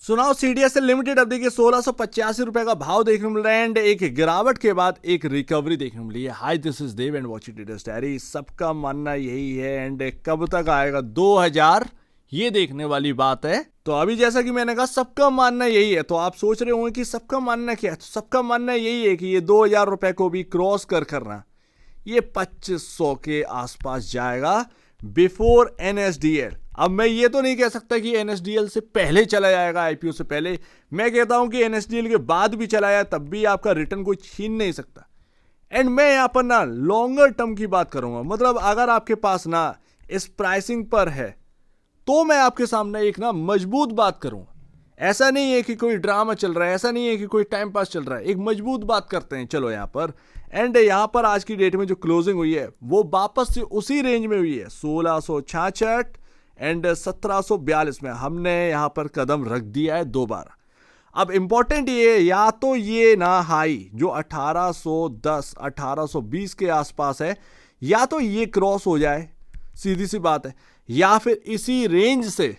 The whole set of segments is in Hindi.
सुनाओ सीडीएसएल लिमिटेड अब देखिए 1685 रुपए का भाव देखने को मिल रहा है एंड एक गिरावट के बाद एक रिकवरी देखने को मिली है। Hi this is Dev and watching traders diary. सबका मानना यही है एंड कब तक आएगा 2000 ये देखने वाली बात है। तो अभी जैसा कि मैंने कहा सबका मानना यही है, तो आप सोच रहे होंगे कि सबका मानना क्या है। तो सबका मानना यही है कि ये 2000 रुपए को भी क्रॉस करना ये 2500 के आसपास जाएगा बिफोर एनएसडीएल। अब मैं ये तो नहीं कह सकता कि एनएसडीएल से पहले चला जाएगा, आईपीओ से पहले। मैं कहता हूं कि एनएसडीएल के बाद भी चला जाए तब भी आपका रिटर्न कोई छीन नहीं सकता। एंड मैं यहां पर ना लॉन्गर टर्म की बात करूंगा, मतलब अगर आपके पास ना इस प्राइसिंग पर है तो मैं आपके सामने एक ना मजबूत बात करूंगा। ऐसा नहीं है कि कोई ड्रामा चल रहा है, ऐसा नहीं है कि कोई टाइम पास चल रहा है, एक मजबूत बात करते हैं चलो यहां पर। एंड यहां पर आज की डेट में जो क्लोजिंग हुई है वो वापस से उसी रेंज में हुई है 1666 एंड 1742 में हमने यहां पर कदम रख दिया है दोबारा। अब इंपॉर्टेंट ये, या तो ये ना हाई जो 1810 1820 के आसपास है, या तो ये क्रॉस हो जाए, सीधी सी बात है, या फिर इसी रेंज से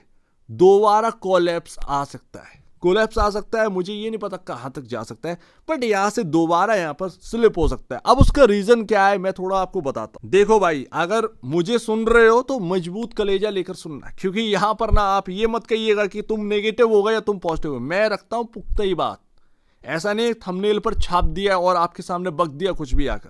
दोबारा कोलैप्स आ सकता है। कोलैप्स आ सकता है, मुझे ये नहीं पता कहां तक जा सकता है, बट यहां से दोबारा यहां पर स्लिप हो सकता है। अब उसका रीजन क्या है मैं थोड़ा आपको बताता हूं। देखो भाई, अगर मुझे सुन रहे हो तो मजबूत कलेजा लेकर सुनना, क्योंकि यहां पर ना आप ये मत कहिएगा कि तुम नेगेटिव होगा या तुम पॉजिटिव हो। मैं रखता हूं पुख्ता ही बात, ऐसा नहीं थंबनेल पर छाप दिया और आपके सामने बक दिया कुछ भी आकर,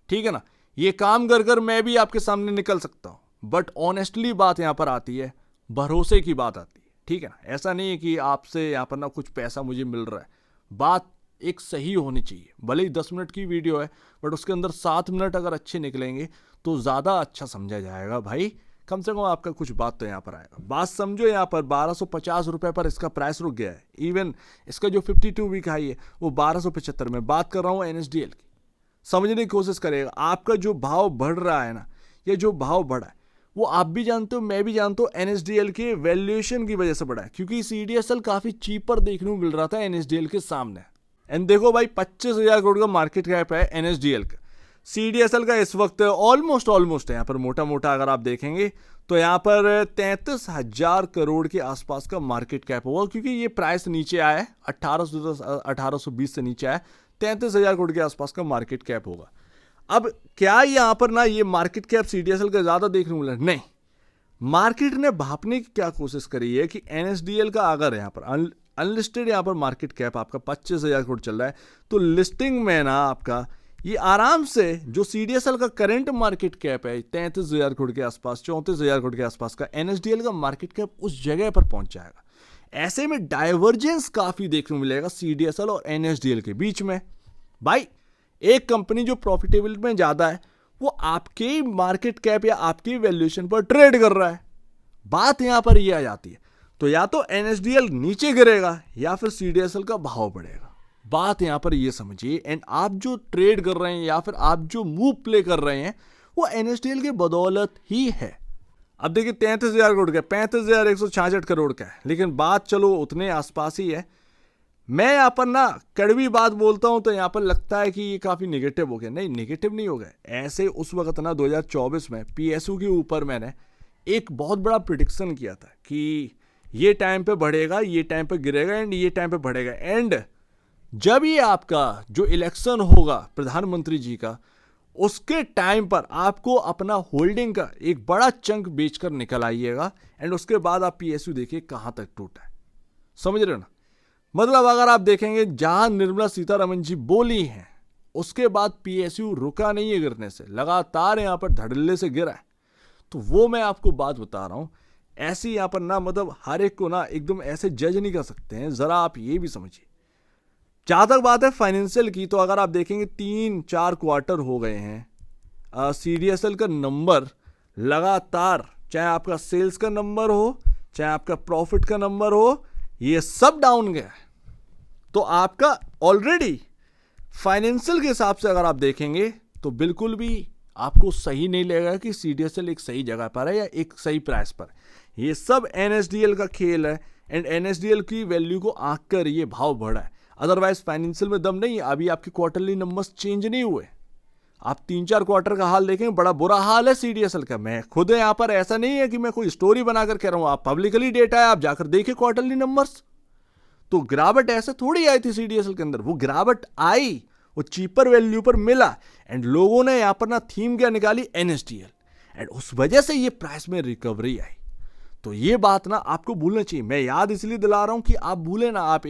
ठीक है ना। ये काम कर कर मैं भी आपके सामने निकल सकता हूं, बट ऑनेस्टली बात यहां पर आती है, भरोसे की बात आती है, ठीक है ना। ऐसा नहीं है कि आपसे यहाँ पर ना कुछ पैसा मुझे मिल रहा है। बात एक सही होनी चाहिए, भले ही 10 मिनट की वीडियो है बट उसके अंदर 7 मिनट अगर अच्छे निकलेंगे तो ज़्यादा अच्छा समझा जाएगा भाई। कम से कम आपका कुछ बात तो यहाँ पर आएगा। बात समझो, यहाँ पर 1250 रुपये पर इसका प्राइस रुक गया है। इवन इसका जो 52 वीक हाई है वो 1275 में। बात कर रहा हूँ एनएसडीएल की, समझने की कोशिश करेगा। आपका जो भाव बढ़ रहा है ना, ये जो भाव बढ़ा है वो आप भी जानते हो, मैं भी जानता हूँ, एनएसडीएल के वैल्यूएशन की वजह से बढ़ा है, क्योंकि सीडीएसएल काफी चीपर देखने को मिल रहा था एनएसडीएल के सामने। एंड देखो भाई, 25,000 करोड़ का मार्केट कैप है एनएसडीएल का। सीडीएसएल का इस वक्त ऑलमोस्ट है यहाँ पर, मोटा मोटा अगर आप देखेंगे तो यहाँ पर 33,000 करोड़ के आसपास का मार्केट कैप होगा, क्योंकि ये प्राइस नीचे आया है 1820 से नीचे आया, 33,000 करोड़ के आसपास का मार्केट कैप होगा। अब क्या यहां पर ना ये मार्केट कैप सीडीएसएल का ज्यादा देखने को मिला? नहीं, मार्केट ने भापने की क्या कोशिश करी है कि एनएसडीएल का अगर यहां पर अनलिस्टेड यहां पर मार्केट कैप आपका 25,000 करोड़ चल रहा है, तो लिस्टिंग में ना आपका ये आराम से जो सीडीएसएल का करंट मार्केट कैप है 33,000 करोड़ के आसपास, 34,000 करोड़ के आसपास का, एनएसडीएल का मार्केट कैप उस जगह पर पहुंच जाएगा। ऐसे में डाइवर्जेंस काफी देखने को मिलेगा सीडीएसएल और एनएसडीएल के बीच में। भाई, एक कंपनी जो प्रॉफिटेबल में ज्यादा है वो आपके मार्केट कैप या आपकी वैल्यूएशन पर ट्रेड कर रहा है। बात यहां पर ये आ जाती है, तो या तो एनएसडीएल नीचे गिरेगा या फिर सीडीएसएल का भाव बढ़ेगा। बात यहां पर ये समझिए। एंड आप जो ट्रेड कर रहे हैं या फिर आप जो मूव प्ले कर रहे हैं वो एनएसडीएल के बदौलत ही है। अब देखिए 33,000 करोड़ का, 35,166 करोड़ का है, लेकिन बात चलो उतने आसपास ही है। मैं यहाँ पर ना कड़वी बात बोलता हूँ तो यहाँ पर लगता है कि ये काफ़ी नेगेटिव हो गया। नहीं, नेगेटिव नहीं हो गया। ऐसे उस वक्त ना 2024 में पीएसयू के ऊपर मैंने एक बहुत बड़ा प्रिडिक्शन किया था कि ये टाइम पे बढ़ेगा, ये टाइम पे गिरेगा एंड ये टाइम पे बढ़ेगा। एंड जब ये आपका जो इलेक्शन होगा प्रधानमंत्री जी का, उसके टाइम पर आपको अपना होल्डिंग का एक बड़ा चंक बेचकर निकल आइएगा एंड उसके बाद आप पीएसयू देखिए कहाँ तक टूटा है। समझ रहे हो ना। मतलब अगर आप देखेंगे जहां निर्मला सीतारमण जी बोली हैं उसके बाद पीएसयू रुका नहीं है गिरने से, लगातार यहां पर धड़ल्ले से गिरा है। तो वो मैं आपको बात बता रहा हूं। ऐसी यहां पर ना, मतलब हर एक को ना एकदम ऐसे जज नहीं कर सकते हैं, जरा आप ये भी समझिए। जहां तक बात है फाइनेंशियल की, तो अगर आप देखेंगे 3-4 क्वार्टर हो गए हैं सीडीएसएल का नंबर लगातार, चाहे आपका सेल्स का नंबर हो चाहे आपका प्रॉफिट का नंबर हो, ये सब डाउन गया है। तो आपका ऑलरेडी फाइनेंशियल के हिसाब से अगर आप देखेंगे तो बिल्कुल भी आपको सही नहीं लगेगा कि सीडीएसएल एक सही जगह पर है या एक सही प्राइस पर। ये सब एनएसडीएल का खेल है एंड एनएसडीएल की वैल्यू को आंक कर ये भाव बढ़ा है। अदरवाइज फाइनेंशियल में दम नहीं है। अभी आपके क्वार्टरली नंबर्स चेंज नहीं हुए, आप 3-4 क्वार्टर का हाल देखें, बड़ा बुरा हाल है सीडीएसएल का। मैं खुद यहाँ पर, ऐसा नहीं है कि मैं कोई स्टोरी बनाकर कह रहा हूँ, आप पब्लिकली डेटा है, आप जाकर देखिए क्वार्टरली नंबर्स। तो गिरावट ऐसे थोड़ी आई थी सीडीएसएल के अंदर, वो गिरावट आई, वो चीपर वैल्यू पर मिला एंड लोगों ने यहां पर ना थीम क्या निकाली, एनएसडीएल, एंड उस वजह से ये प्राइस में रिकवरी आई। तो ये बात ना आपको भूलना चाहिए। मैं याद इसलिए दिला रहा हूं कि आप भूले ना, आप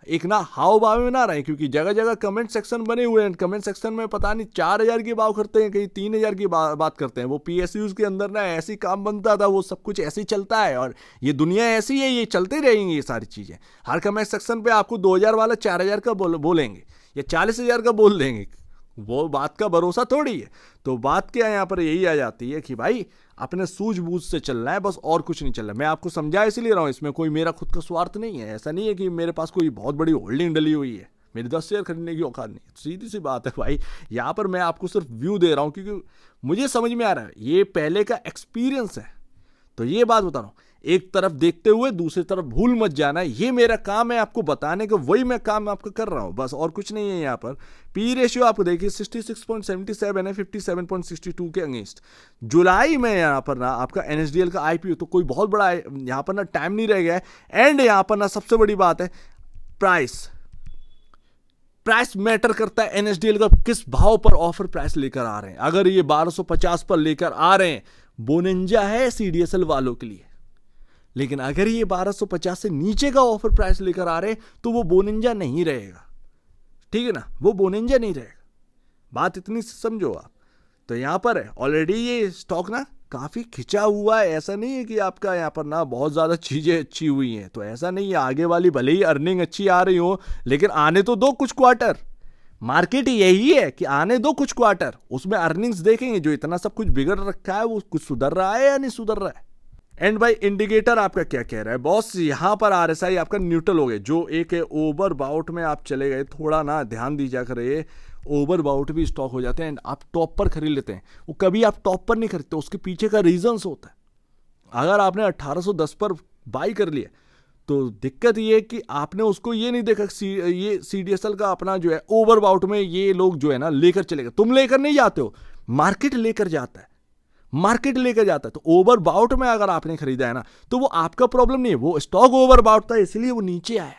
एक ना हाव भाव में ना रहे, क्योंकि जगह जगह कमेंट सेक्शन बने हुए हैं। कमेंट सेक्शन में पता नहीं 4,000 की भाव करते हैं, कहीं 3,000 की बात करते हैं। वो पीएसयूज के अंदर ना ऐसी काम बनता था, वो सब कुछ ऐसे ही चलता है और ये दुनिया ऐसी है, ये चलते रहेंगी ये सारी चीजें। हर कमेंट सेक्शन पे आपको 2,000 वाला 4,000 का बोलेंगे या 40,000 का बोल देंगे, वो बात का भरोसा थोड़ी है। तो बात क्या है यहाँ पर यही आ जाती है कि भाई अपने सूझबूझ से चलना है बस, और कुछ नहीं चलना। मैं आपको समझा इसलिए रहा हूँ, इसमें कोई मेरा खुद का स्वार्थ नहीं है। ऐसा नहीं है कि मेरे पास कोई बहुत बड़ी होल्डिंग डली हुई है, मेरी 10 शेयर खरीदने की औकात नहीं। सीधी सी बात है भाई, यहाँ पर मैं आपको सिर्फ व्यू दे रहा हूँ क्योंकि मुझे समझ में आ रहा है, ये पहले का एक्सपीरियंस है। तो ये बात बता रहा हूँ, एक तरफ देखते हुए दूसरी तरफ भूल मत जाना, ये मेरा काम है आपको बताने का, वही मैं काम आपको कर रहा हूँ बस, और कुछ नहीं है। यहाँ पर पी रेशियो आपको देखिए 66.77 है 57.62 के अगेंस्ट। जुलाई में यहाँ पर ना आपका एनएसडीएल का आईपीओ, तो कोई बहुत बड़ा यहाँ पर ना टाइम नहीं रह गया है। एंड यहाँ पर ना सबसे बड़ी बात है प्राइस मैटर करता है। एनएसडीएल का किस भाव पर ऑफर प्राइस लेकर आ रहे हैं। अगर ये 1250 पर लेकर आ रहे हैं, बोनंजा है सीडीएसएल वालों के लिए, लेकिन अगर ये 1250 से नीचे का ऑफर प्राइस लेकर आ रहे हैं तो वो बोनंजा नहीं रहेगा, ठीक है ना, वो बोनंजा नहीं रहेगा। बात इतनी समझो आप। तो यहां पर है ऑलरेडी ये स्टॉक ना काफी खिंचा हुआ है। ऐसा नहीं है कि आपका यहाँ पर ना बहुत ज्यादा चीजें अच्छी हुई हैं, तो ऐसा नहीं है। आगे वाली भले ही अर्निंग अच्छी आ रही हो, लेकिन आने तो दो कुछ क्वार्टर। मार्केट यही है कि आने दो कुछ क्वार्टर, उसमें अर्निंग्स देखेंगे। जो इतना सब कुछ बिगड़ रखा है वो कुछ सुधर रहा है या नहीं सुधर रहा है। एंड भाई इंडिकेटर आपका क्या कह रहा है बॉस, यहां पर आरएसआई आपका न्यूट्रल हो गए। जो एक ओवर बाउट में आप चले गए, थोड़ा ना ध्यान दीजिए करे, ओवर बाउट भी स्टॉक हो जाते हैं एंड आप टॉप पर खरीद लेते हैं। वो कभी आप टॉप पर नहीं खरीदते, उसके पीछे का रीजंस होता है। अगर आपने 1810 पर बाई कर लिया तो दिक्कत ये है कि आपने उसको ये नहीं देखा, ये सीडीएसएल का अपना जो है ओवर बाउट में ये लोग जो है ना लेकर चले गए। तुम लेकर नहीं जाते हो, मार्केट लेकर जाता है, मार्केट लेकर जाता है। तो ओवर बाउट में अगर आपने खरीदा है ना तो वो आपका प्रॉब्लम नहीं है, वो स्टॉक ओवर बाउट था इसलिए वो नीचे आया।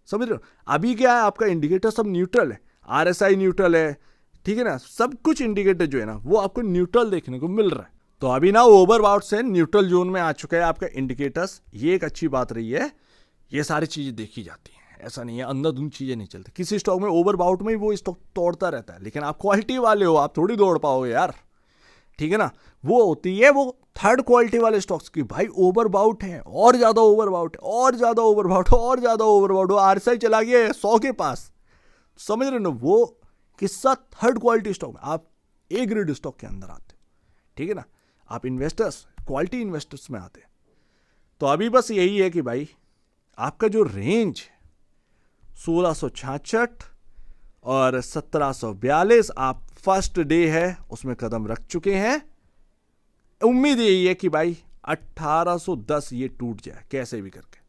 समझ रहे हो। अभी क्या है, आपका इंडिकेटर सब न्यूट्रल है, आरएसआई न्यूट्रल है, ठीक है ना, सब कुछ इंडिकेटर जो है ना वो आपको न्यूट्रल देखने को मिल रहा है। तो अभी ना ओवर बाउट से न्यूट्रल जोन में आ चुका है आपका इंडिकेटर्स, ये एक अच्छी बात रही है। ये सारी चीजें देखी जाती हैं, ऐसा नहीं है अंधाधुंध चीजें नहीं चलती। किसी स्टॉक में ओवर बाउट में ही वो स्टॉक तोड़ता रहता है, लेकिन आप क्वालिटी वाले हो, आप थोड़ी दौड़ पाओगे यार, ठीक है ना। वो होती है वो थर्ड क्वालिटी वाले स्टॉक्स की, भाई ओवर बाउट है, और ज्यादा ओवर बाउट है, और ज्यादा ओवर बाउट, और ज्यादा ओवर बाउट। आरएसआई चला गया 100 के पास, समझ रहे ना। वो किस्सा थर्ड क्वालिटी स्टॉक में, आप ए ग्रेड स्टॉक के अंदर आते, ठीक है ना, आप इन्वेस्टर्स क्वालिटी इन्वेस्टर्स में आते। तो अभी बस यही है कि भाई आपका जो रेंज 1666 और 1742 आप फर्स्ट डे है उसमें कदम रख चुके हैं। उम्मीद यही है कि भाई 1810 ये टूट जाए कैसे भी करके।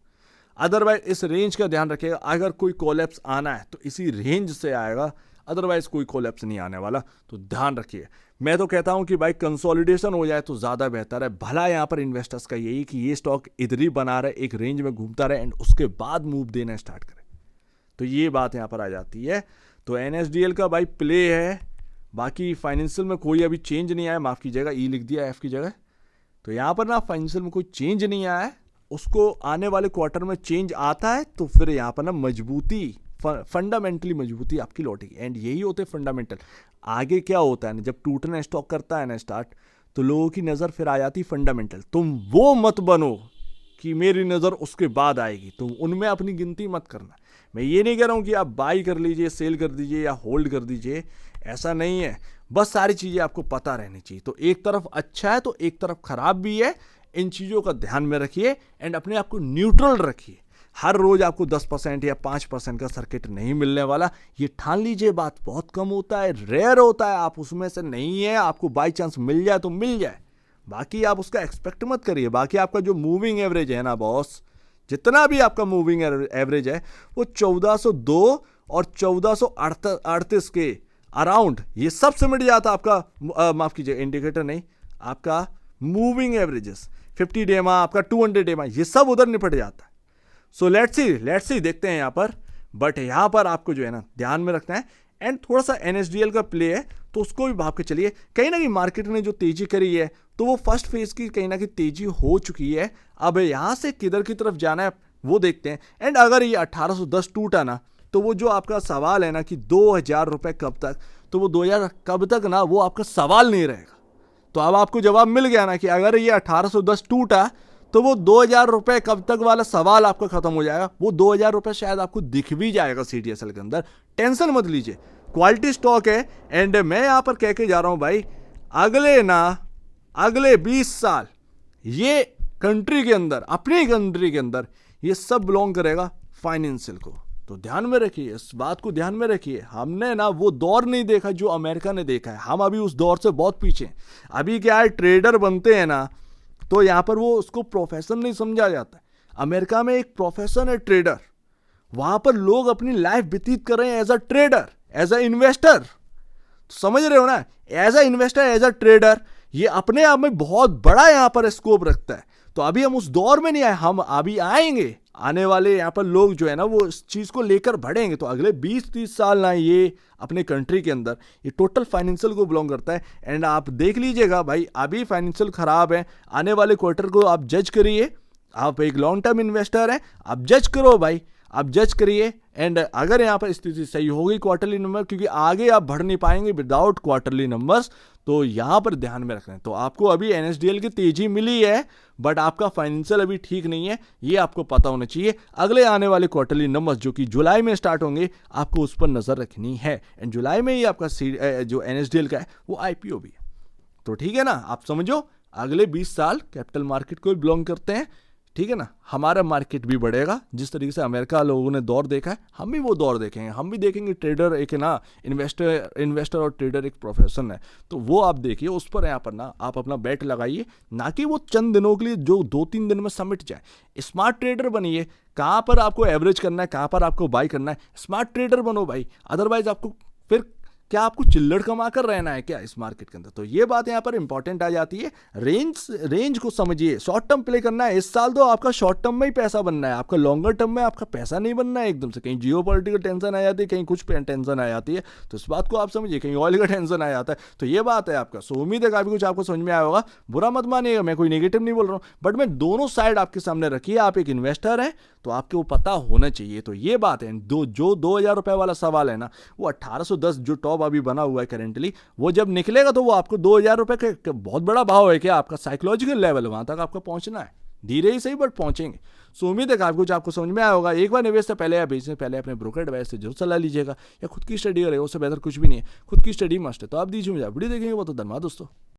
अदरवाइज इस रेंज का ध्यान रखिएगा, अगर कोई कोलैप्स आना है तो इसी रेंज से आएगा, अदरवाइज कोई कोलैप्स नहीं आने वाला। तो ध्यान रखिए। मैं तो कहता हूं कि भाई कंसोलिडेशन हो जाए तो ज्यादा बेहतर है। भला यहां पर इन्वेस्टर्स का यही कि ये स्टॉक इधर ही बना रहे, एक रेंज में घूमता रहे एंड उसके बाद मूव देना स्टार्ट करे। तो ये बात यहां पर आ जाती है। तो एनएसडीएल का भाई प्ले है। बाकी फाइनेंशियल में कोई अभी चेंज नहीं आया, माफ कीजिएगा ई लिख दिया एफ की जगह। तो यहां पर ना फाइनेंशियल में कोई चेंज नहीं आया है, उसको आने वाले क्वार्टर में चेंज आता है तो फिर यहां पर ना मजबूती, फंडामेंटली मजबूती आपकी लौटेगी। एंड यही होते फंडामेंटल। आगे क्या होता है ना, जब टूटना स्टॉक करता है ना स्टार्ट, तो लोगों की नजर फिर आ जाती फंडामेंटल। तुम वो मत बनो कि मेरी नजर उसके बाद आएगी, तुम उनमें अपनी गिनती मत करना। मैं ये नहीं कह रहा हूं कि आप बाई कर लीजिए, सेल कर दीजिए या होल्ड कर दीजिए, ऐसा नहीं है। बस सारी चीजें आपको पता रहनी चाहिए। तो एक तरफ अच्छा है तो एक तरफ खराब भी है, इन चीजों का ध्यान में रखिए एंड अपने आप को न्यूट्रल रखिए। हर रोज आपको 10% या 5% का सर्किट नहीं मिलने वाला, ये ठान लीजिए। बात बहुत कम होता है, रेयर होता है, आप उसमें से नहीं है। आपको बाई चांस मिल जाए तो मिल जाए, बाकी आप उसका एक्सपेक्ट मत करिए। बाकी आपका जो मूविंग एवरेज है ना बॉस, जितना भी आपका मूविंग एवरेज है वो 1402 और 1438 के अराउंड ये सब सिमट जाता आपका, माफ कीजिए इंडिकेटर नहीं, आपका मूविंग एवरेजेस 50 डेमा, आपका 200 डेमा, ये सब उधर निपट जाता है। सो लेट्स सी देखते हैं यहाँ पर। बट यहाँ पर आपको जो है ना ध्यान में रखना है, एंड थोड़ा सा NSDL का प्ले है तो उसको भी भाप के चलिए। कहीं ना कहीं मार्केट ने जो तेजी करी है तो वो फर्स्ट फेज की कहीं ना कहीं तेजी हो चुकी है। अब यहाँ से किधर की तरफ जाना है वो देखते हैं। एंड अगर ये 1810 टूटा ना तो वो जो आपका सवाल है ना कि 2000 रुपये कब तक, तो वो 2000 कब तक ना वो आपका सवाल नहीं रहेगा। तो अब आपको जवाब मिल गया ना कि अगर ये 1810 टूटा तो वो 2000 रुपये कब तक वाला सवाल आपका खत्म हो जाएगा। वो 2000 रुपये शायद आपको दिख भी जाएगा CDSL के अंदर। टेंशन मत लीजिए, क्वालिटी स्टॉक है। एंड मैं यहाँ पर कह के जा रहा हूँ भाई, अगले 20 साल ये कंट्री के अंदर, अपनी कंट्री के अंदर ये सब बिलोंग करेगा फाइनेंशियल को। तो ध्यान में रखिए, इस बात को ध्यान में रखिए। हमने ना वो दौर नहीं देखा जो अमेरिका ने देखा है, हम अभी उस दौर से बहुत पीछे हैं। अभी क्या है, ट्रेडर बनते हैं ना तो यहाँ पर वो उसको प्रोफेशन नहीं समझा जाता है। अमेरिका में एक प्रोफेशन है ट्रेडर, वहाँ पर लोग अपनी लाइफ व्यतीत कर रहे हैं as a trader, as a investor. तो समझ रहे हो ना, as a investor, as a trader, ये अपने आप में बहुत बड़ा यहाँ पर स्कोप रखता है। तो अभी हम उस दौर में नहीं आए, हम अभी आएंगे। आने वाले यहाँ पर लोग जो है ना वो इस चीज़ को लेकर बढ़ेंगे। तो अगले 20-30 साल ना ये अपने कंट्री के अंदर ये टोटल फाइनेंशियल को बिलोंग करता है। एंड आप देख लीजिएगा भाई, अभी फाइनेंशियल खराब है, आने वाले क्वार्टर को आप जज करिए। आप एक लॉन्ग टर्म इन्वेस्टर हैं, आप जज करो भाई, आप जज करिए। एंड अगर यहाँ पर स्थिति सही होगी क्वार्टरली नंबर, क्योंकि आगे आप बढ़ नहीं पाएंगे विदाउट क्वार्टरली नंबर्स, तो यहाँ पर ध्यान में रखना है। तो आपको अभी NSDL की तेजी मिली है, बट आपका फाइनेंशियल अभी ठीक नहीं है, ये आपको पता होना चाहिए। अगले आने वाले क्वार्टरली नंबर्स जो कि जुलाई में स्टार्ट होंगे, आपको उस पर नज़र रखनी है। एंड जुलाई में ही आपका जो NSDL का है वो IPO भी है। तो ठीक है ना, आप समझो अगले 20 साल कैपिटल मार्केट को बिलोंग करते हैं, ठीक है ना। हमारा मार्केट भी बढ़ेगा, जिस तरीके से अमेरिका लोगों ने दौर देखा है हम भी वो दौर देखेंगे। हम भी देखेंगे ट्रेडर एक है ना, इन्वेस्टर और ट्रेडर एक प्रोफेशन है, तो वो आप देखिए, उस पर यहाँ पर ना आप अपना बेट लगाइए, ना कि वो चंद दिनों के लिए जो 2-3 दिन में समिट जाए। स्मार्ट ट्रेडर बनिए, कहाँ पर आपको एवरेज करना है, कहाँ पर आपको बाई करना है, स्मार्ट ट्रेडर बनो भाई। अदरवाइज आपको फिर क्या आपको चिल्लड़ कमा कर रहना है क्या इस मार्केट के अंदर। तो ये बात यहाँ पर इंपॉर्टेंट आ जाती है। रेंज को समझिए, शॉर्ट टर्म प्ले करना है। इस साल तो आपका शॉर्ट टर्म में ही पैसा बनना है, आपका लॉन्गर टर्म में आपका पैसा नहीं बनना है एकदम से। कहीं जियोपॉलिटिकल टेंशन आ जाती है, कहीं कुछ टेंशन आ जाती है, तो इस बात को आप समझिए। कहीं ऑयल का टेंशन आ जाता है, तो ये बात है आपका। सो उम्मीद है काफी कुछ आपको समझ में आया होगा। बुरा मत मानिएगा, मैं कोई नेगेटिव नहीं बोल रहा हूँ, बट मैं दोनों साइड आपके सामने रखिए। आप एक इन्वेस्टर हैं तो आपको पता होना चाहिए। तो ये बात है। जो 2000 रुपये वाला सवाल है ना, वो 1810 जो टॉप अभी बना हुआ है करेंटली, वो जब निकलेगा तो वो आपको 2000 रुपये का बहुत बड़ा भाव है क्या, आपका साइकोलॉजिकल लेवल, वहां तक आपको पहुंचना है। धीरे ही सही बट पहुंचेंगे। सो उम्मीद है काफी कुछ आपको समझ में आया होगा। एक बार निवेश से पहले या बेचने से पहले अपने ब्रोकर एडवाइस से जरूर सलाह लीजिएगा, या खुद की स्टडी करेगा, उससे बेहतर कुछ भी नहीं है। खुद की स्टडी मस्ट है। तो आप दीजिए मुझे वीडियो देखेंगे, बहुत धन्यवाद दोस्तों।